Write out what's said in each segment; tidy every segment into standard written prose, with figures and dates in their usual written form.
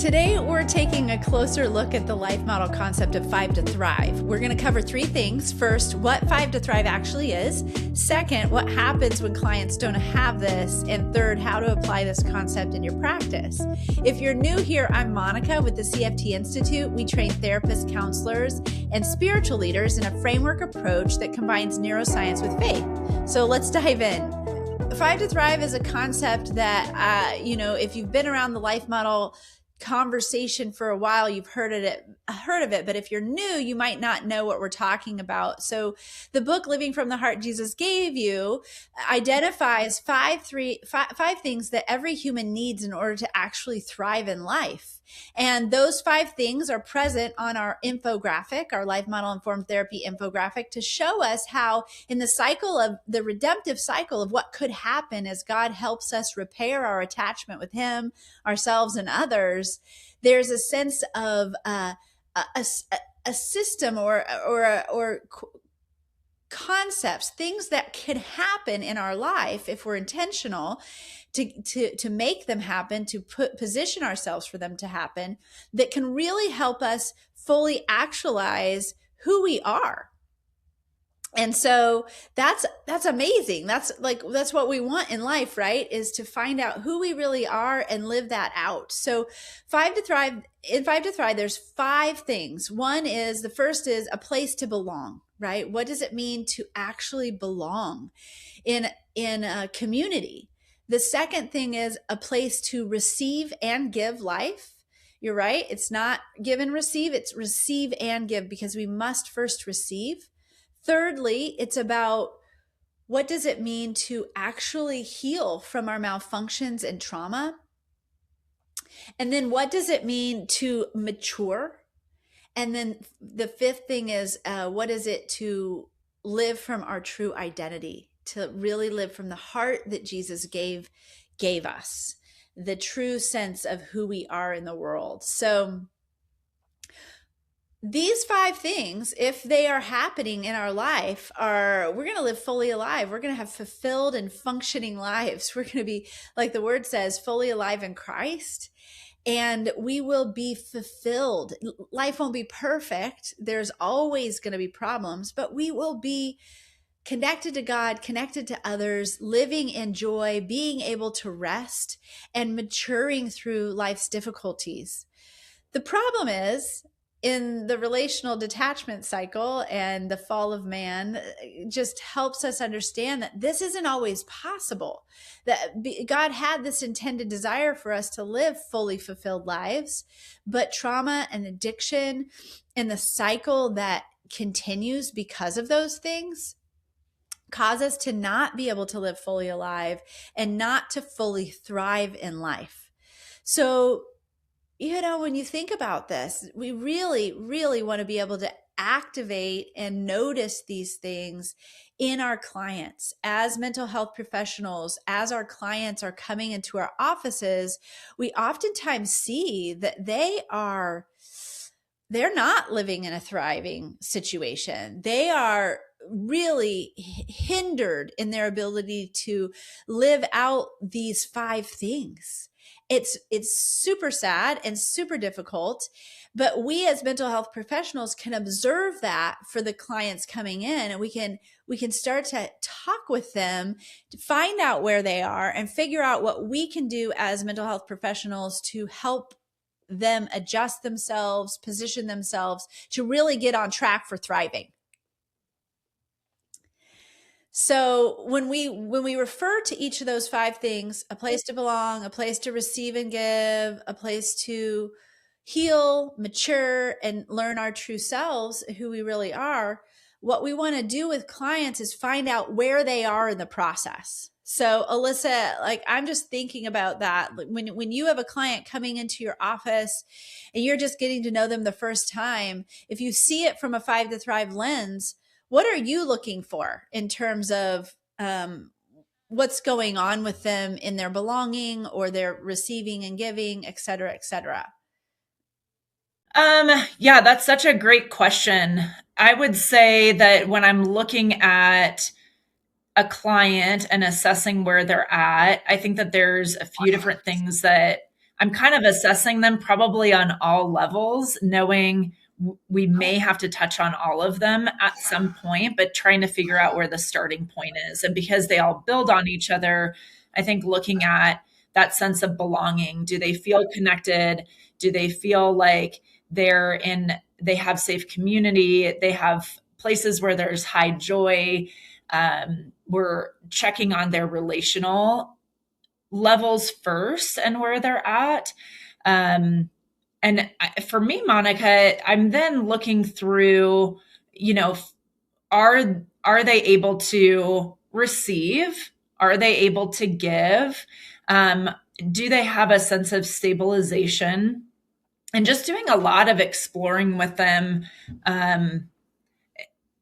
Today, we're taking a closer look at the life model concept of 5 to Thrive. We're going to cover 3 things. First, what 5 to Thrive actually is. Second, what happens when clients don't have this. And third, how to apply this concept in your practice. If you're new here, I'm Monica with the CFT Institute. We train therapists, counselors, and spiritual leaders in a framework approach that combines neuroscience with faith. So let's dive in. 5 to Thrive is a concept that, if you've been around the life model conversation for a while, you've heard of it, but if you're new, you might not know what we're talking about. So the book Living from the Heart Jesus Gave You identifies five things that every human needs in order to actually thrive in life. And those 5 things are present on our infographic, our life model informed therapy infographic, to show us how in the cycle of the redemptive cycle of what could happen as God helps us repair our attachment with Him, ourselves, and others, there's a sense of a system or concepts, things that could happen in our life if we're intentional to make them happen, to position ourselves for them to happen, that can really help us fully actualize who we are. And so that's amazing. That's what we want in life, right? Is to find out who we really are and live that out. So in 5 to Thrive, there's 5 things. The first is a place to belong, right? What does it mean to actually belong in a community? The second thing is a place to receive and give life. You're right. It's not give and receive. It's receive and give, because we must first receive. Thirdly, it's about what does it mean to actually heal from our malfunctions and trauma? And then what does it mean to mature? And then the 5th thing is what is it to live from our true identity, to really live from the heart that Jesus gave us, the true sense of who we are in the world. So these 5 things, if they are happening in our life, we're going to live fully alive. We're going to have fulfilled and functioning lives. We're going to be, like the word says, fully alive in Christ. And we will be fulfilled. Life won't be perfect. There's always going to be problems, but we will be connected to God, connected to others, living in joy, being able to rest, and maturing through life's difficulties. The problem is, in the relational detachment cycle and the fall of man, just helps us understand that this isn't always possible. That God had this intended desire for us to live fully fulfilled lives, but trauma and addiction and the cycle that continues because of those things cause us to not be able to live fully alive and not to fully thrive in life. So, when you think about this, we really, really want to be able to activate and notice these things in our clients. As mental health professionals, as our clients are coming into our offices, we oftentimes see that they're not living in a thriving situation. They are really hindered in their ability to live out these 5 things. It's super sad and super difficult, but we as mental health professionals can observe that for the clients coming in, and we can start to talk with them to find out where they are and figure out what we can do as mental health professionals to help them adjust themselves, position themselves to really get on track for thriving. So when we refer to each of those 5 things, a place to belong, a place to receive and give, a place to heal, mature, and learn our true selves, who we really are, what we want to do with clients is find out where they are in the process. So Alyssa, I'm just thinking about that. When you have a client coming into your office and you're just getting to know them the first time, if you see it from a 5 to Thrive lens, what are you looking for in terms of what's going on with them in their belonging or their receiving and giving, et cetera, et cetera? Yeah, that's such a great question. I would say that when I'm looking at a client and assessing where they're at, I think that there's a few different things that I'm kind of assessing them probably on all levels, knowing we may have to touch on all of them at some point, but trying to figure out where the starting point is. And because they all build on each other, I think looking at that sense of belonging, do they feel connected? Do they feel like they have safe community? They have places where there's high joy. We're checking on their relational levels first and where they're at. For me, Monica, I'm then looking through, are they able to receive? Are they able to give? Do they have a sense of stabilization? And just doing a lot of exploring with them.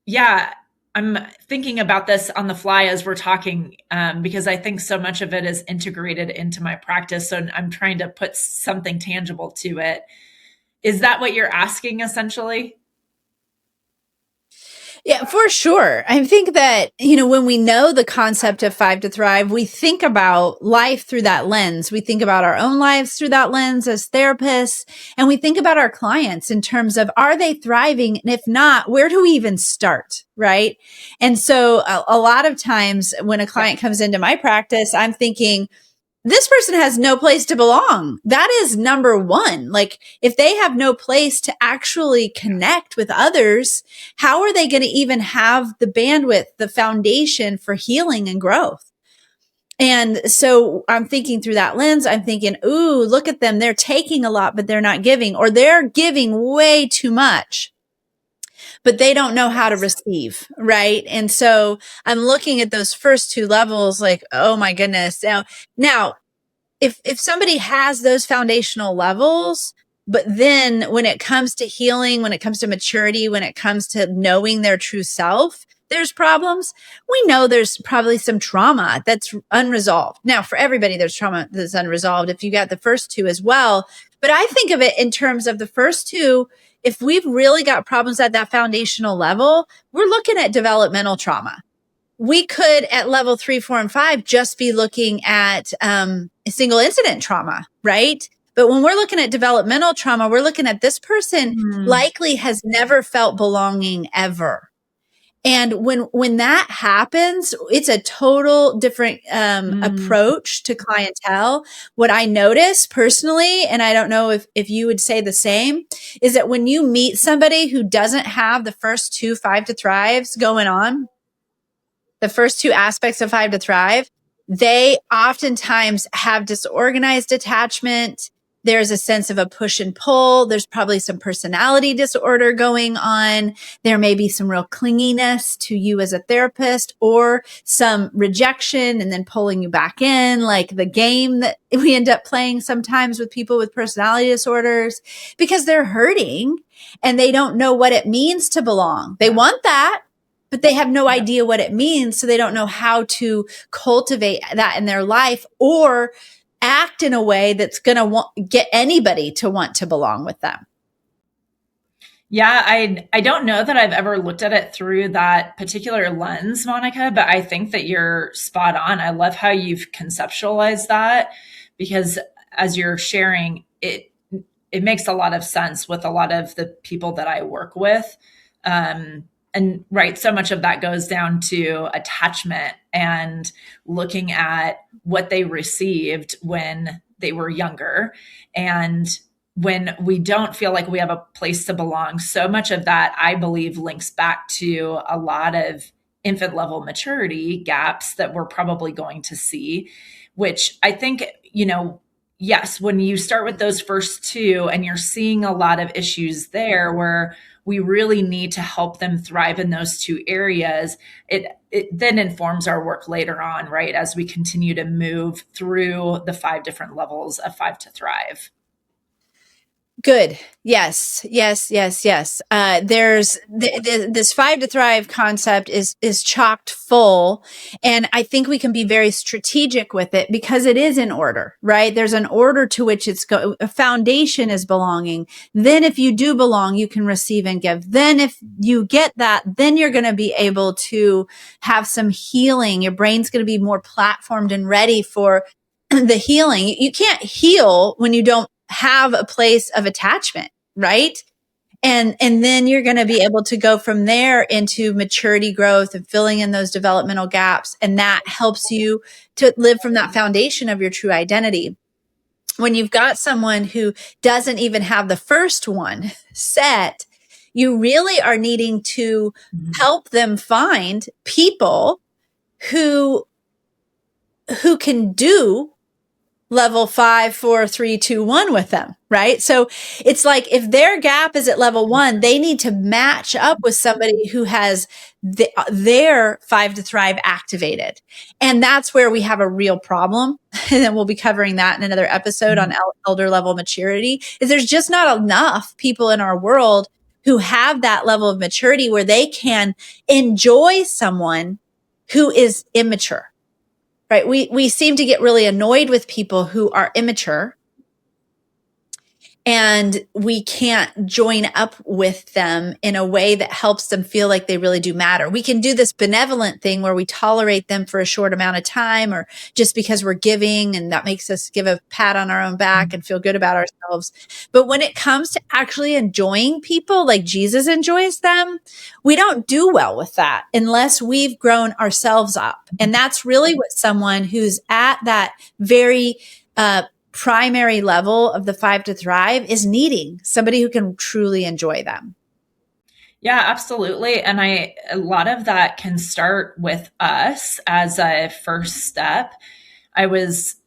Yeah, I'm thinking about this on the fly as we're talking, because I think so much of it is integrated into my practice. So I'm trying to put something tangible to it. Is that what you're asking essentially? Yeah, for sure. I think that, when we know the concept of 5 to Thrive, we think about life through that lens. We think about our own lives through that lens as therapists, and we think about our clients in terms of, are they thriving? And if not, where do we even start? Right. And so a lot of times when a client comes into my practice, I'm thinking, this person has no place to belong. That is number one. Like, if they have no place to actually connect with others, how are they going to even have the bandwidth, the foundation for healing and growth? And so I'm thinking through that lens. I'm thinking, ooh, look at them. They're taking a lot, but they're not giving, or they're giving way too much, but they don't know how to receive. Right. And so I'm looking at those first two levels like, oh my goodness. Now, if somebody has those foundational levels, but then when it comes to healing, when it comes to maturity, when it comes to knowing their true self, there's problems. We know there's probably some trauma that's unresolved. Now, for everybody, there's trauma that's unresolved if you got the first two as well. But I think of it in terms of the first two. If we've really got problems at that foundational level, we're looking at developmental trauma. We could at level 3, 4, and 5 just be looking at single incident trauma, right? But when we're looking at developmental trauma, we're looking at this person likely has never felt belonging ever. And when that happens, it's a total different approach to clientele. What I notice personally, and I don't know if you would say the same, is that when you meet somebody who doesn't have the first two 5 to Thrives going on, the first two aspects of 5 to Thrive, they oftentimes have disorganized attachment. There's a sense of a push and pull. There's probably some personality disorder going on. There may be some real clinginess to you as a therapist, or some rejection and then pulling you back in, like the game that we end up playing sometimes with people with personality disorders, because they're hurting and they don't know what it means to belong. They want that, but they have no idea what it means. So they don't know how to cultivate that in their life or act in a way that's going to get anybody to want to belong with them. Yeah, I don't know that I've ever looked at it through that particular lens, Monica, but I think that you're spot on. I love how you've conceptualized that, because as you're sharing, it makes a lot of sense with a lot of the people that I work with. And right, so much of that goes down to attachment and looking at what they received when they were younger. And when we don't feel like we have a place to belong, so much of that, I believe, links back to a lot of infant level maturity gaps that we're probably going to see, which I think, yes, when you start with those first two and you're seeing a lot of issues there where we really need to help them thrive in those two areas, it then informs our work later on, right? As we continue to move through the 5 different levels of 5 to Thrive. Good. Yes. There's this 5 to Thrive concept is chocked full. And I think we can be very strategic with it because it is in order, right? There's an order to which a foundation is belonging. Then if you do belong, you can receive and give. Then if you get that, then you're going to be able to have some healing. Your brain's going to be more platformed and ready for the healing. You can't heal when you don't have a place of attachment, right? And then you're going to be able to go from there into maturity growth and filling in those developmental gaps. And that helps you to live from that foundation of your true identity. When you've got someone who doesn't even have the first one set, you really are needing to help them find people who can do level 5, 4, 3, 2, 1 with them, right? So it's like if their gap is at level 1, they need to match up with somebody who has their 5 to Thrive activated. And that's where we have a real problem. And then we'll be covering that in another episode on elder level maturity. Is there's just not enough people in our world who have that level of maturity where they can enjoy someone who is immature. Right. We seem to get really annoyed with people who are immature, and we can't join up with them in a way that helps them feel like they really do matter. We can do this benevolent thing where we tolerate them for a short amount of time, or just because we're giving, and that makes us give a pat on our own back and feel good about ourselves. But when it comes to actually enjoying people like Jesus enjoys them, we don't do well with that unless we've grown ourselves up. And that's really what someone who's at that very primary level of the 5 to Thrive is needing, somebody who can truly enjoy them. Yeah, absolutely. And a lot of that can start with us as a first step. I was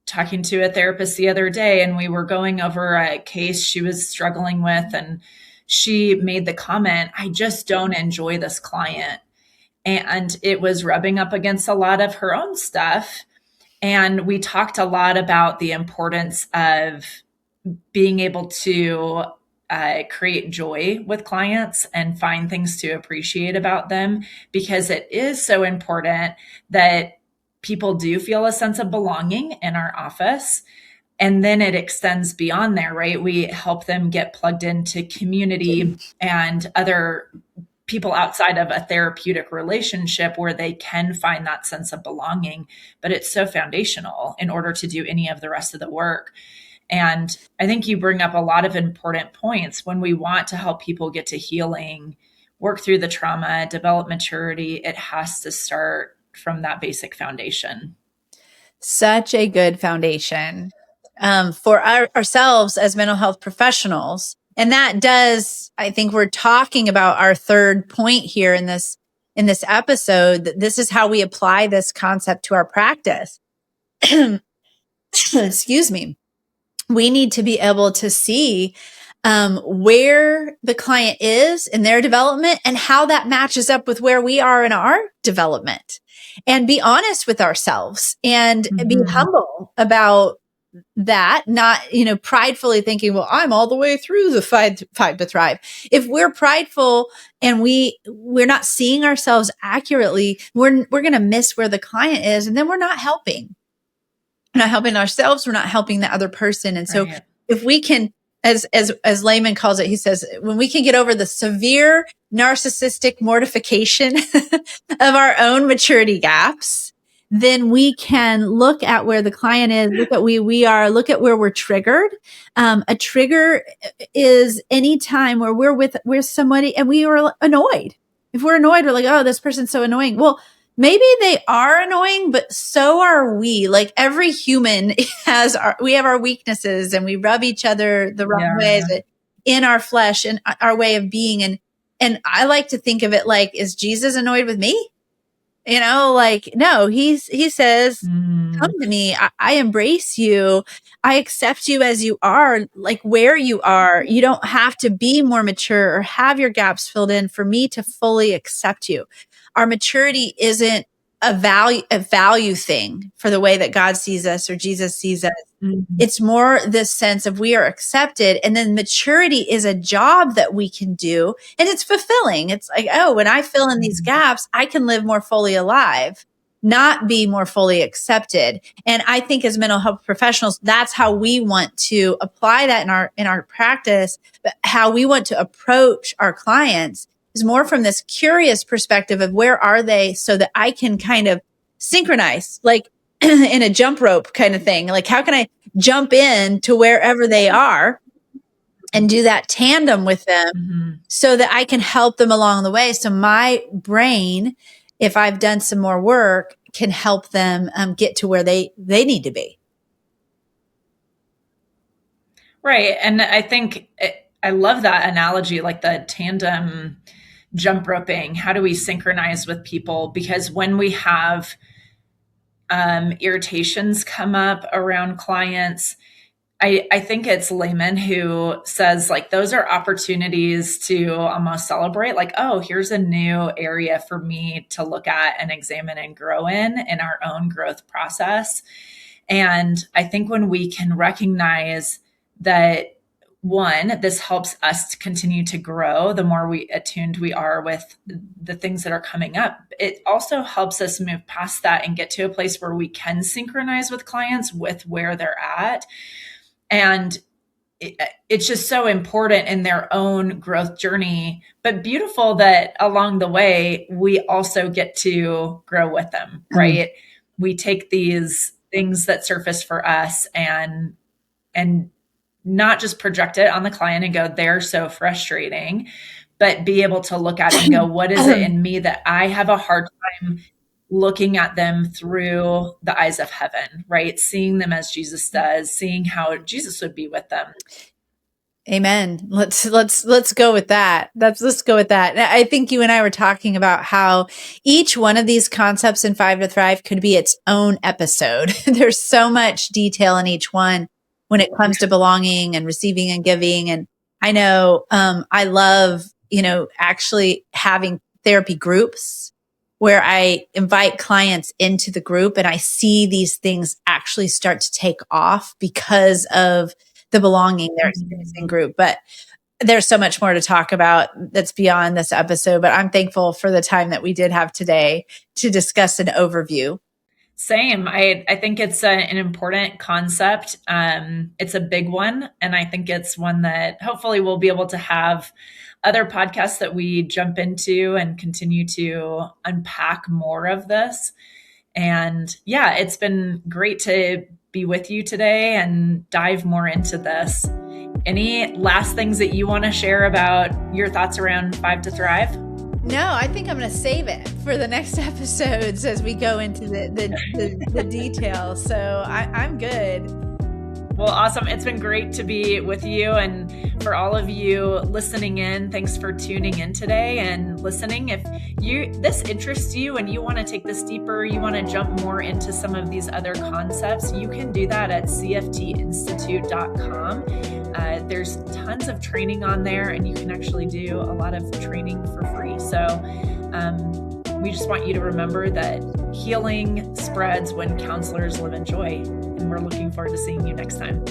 talking to a therapist the other day, and we were going over a case she was struggling with, and she made the comment, I just don't enjoy this client. And it was rubbing up against a lot of her own stuff. And we talked a lot about the importance of being able to create joy with clients and find things to appreciate about them, because it is so important that people do feel a sense of belonging in our office. And then it extends beyond there, right? We help them get plugged into community and other people outside of a therapeutic relationship where they can find that sense of belonging. But it's so foundational in order to do any of the rest of the work. And I think you bring up a lot of important points. When we want to help people get to healing, work through the trauma, develop maturity, it has to start from that basic foundation. Such a good foundation for ourselves as mental health professionals. And that does, I think we're talking about our third point here in this episode, that this is how we apply this concept to our practice. Excuse me. We need to be able to see where the client is in their development and how that matches up with where we are in our development, and be honest with ourselves and be humble about that, not, pridefully thinking, well, I'm all the way through the 5 to Thrive. If we're prideful and we're not seeing ourselves accurately, we're going to miss where the client is. And then we're not helping. We're not helping ourselves. We're not helping the other person. And so if we can, as Layman calls it, he says, when we can get over the severe narcissistic mortification of our own maturity gaps, then we can look at where the client is, look at we are, look at where we're triggered. A trigger is any time where we're with somebody and we are annoyed. If we're annoyed, we're like, oh, this person's so annoying. Well, maybe they are annoying, but so are we. Like every human we have our weaknesses, and we rub each other the wrong ways in our flesh and our way of being. And I like to think of it like, is Jesus annoyed with me? No, he says, come to me. I embrace you. I accept you as you are, like where you are. You don't have to be more mature or have your gaps filled in for me to fully accept you. Our maturity isn't a value thing for the way that God sees us or Jesus sees us. It's more this sense of we are accepted. And then maturity is a job that we can do, and it's fulfilling. It's like, oh, when I fill in these gaps, I can live more fully alive, not be more fully accepted. And I think as mental health professionals, that's how we want to apply that in our practice, but how we want to approach our clients is more from this curious perspective of where are they, so that I can kind of synchronize, like in a jump rope kind of thing. Like, how can I jump in to wherever they are and do that tandem with them so that I can help them along the way? So my brain, if I've done some more work, can help them get to where they need to be. Right. And I think I love that analogy, like the tandem jump roping. How do we synchronize with people? Because when we have irritations come up around clients, I think it's Layman who says, like, those are opportunities to almost celebrate, like, oh, here's a new area for me to look at and examine and grow in our own growth process. And I think when we can recognize that, one, this helps us to continue to grow, the more attuned we are with the things that are coming up. It also helps us move past that and get to a place where we can synchronize with clients with where they're at. And it's just so important in their own growth journey, but beautiful that along the way, we also get to grow with them, right? We take these things that surface for us and not just project it on the client and go, they're so frustrating, but be able to look at it and go, what is it in me that I have a hard time looking at them through the eyes of heaven, right? Seeing them as Jesus does, seeing how Jesus would be with them. Amen. Let's go with that. Let's go with that. I think you and I were talking about how each one of these concepts in 5 to Thrive could be its own episode. There's so much detail in each one when it comes to belonging and receiving and giving. And I know, I love, actually having therapy groups where I invite clients into the group and I see these things actually start to take off because of the belonging they're experiencing group. But there's so much more to talk about that's beyond this episode, but I'm thankful for the time that we did have today to discuss an overview. Same. I think it's an important concept. It's a big one. And I think it's one that hopefully we'll be able to have other podcasts that we jump into and continue to unpack more of this. And yeah, it's been great to be with you today and dive more into this. Any last things that you want to share about your thoughts around 5 to Thrive? No, I think I'm going to save it for the next episodes as we go into the details. So I'm good. Well, awesome. It's been great to be with you. And for all of you listening in, thanks for tuning in today and listening. If this interests you and you want to take this deeper, you want to jump more into some of these other concepts, you can do that at cftinstitute.com. There's tons of training on there, and you can actually do a lot of training for free. So we just want you to remember that healing spreads when counselors live in joy. And we're looking forward to seeing you next time.